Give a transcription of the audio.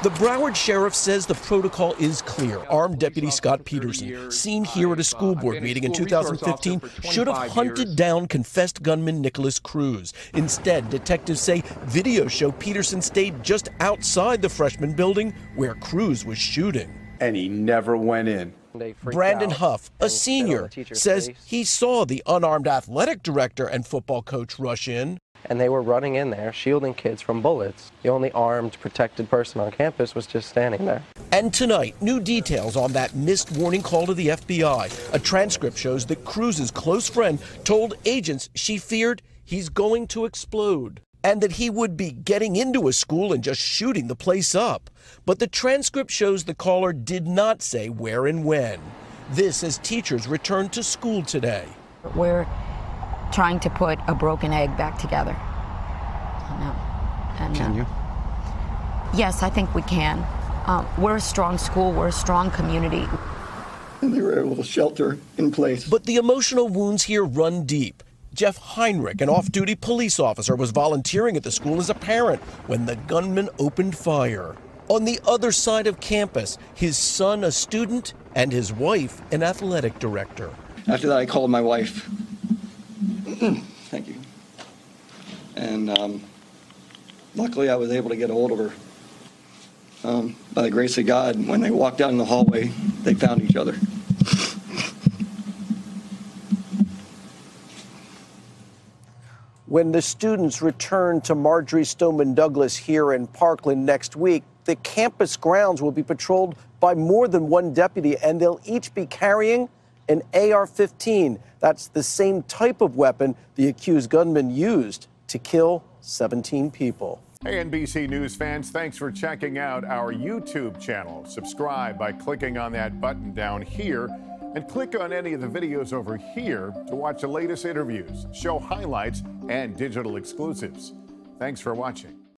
The Broward sheriff says the protocol is clear. Armed Deputy Scott Peterson, seen here at a school board meeting in 2015, should have hunted down confessed gunman Nicholas Cruz. Instead, detectives say videos show Peterson stayed just outside the freshman building where Cruz was shooting. And he never went in. Brandon Huff, a senior, says he saw the unarmed athletic director and football coach rush in. And they were running in there, shielding kids from bullets. The only armed, protected person on campus was just standing there. And tonight, new details on that missed warning call to the FBI. A transcript shows that Cruz's close friend told agents she feared he's going to explode, and that he would be getting into a school and just shooting the place up. But the transcript shows the caller did not say where and when. This as teachers returned to school today. We're trying to put a broken egg back together. Can you? Yes, I think we can. We're a strong school, we're a strong community. And they were able to shelter in place. But the emotional wounds here run deep. Jeff Heinrich, an off-duty police officer, was volunteering at the school as a parent when the gunman opened fire. On the other side of campus, his son a student and his wife an athletic director. After that, I called my wife. Thank you. And luckily, I was able to get a hold of her. By the grace of God, when they walked out in the hallway, they found each other. When the students return to Marjorie Stoneman Douglas here in Parkland next week, the campus grounds will be patrolled by more than one deputy, and they'll each be carrying an AR-15. That's the same type of weapon the accused gunman used to kill 17 people. Hey, NBC News fans, thanks for checking out our YouTube channel. Subscribe by clicking on that button down here, and click on any of the videos over here to watch the latest interviews, show highlights, and digital exclusives. Thanks for watching.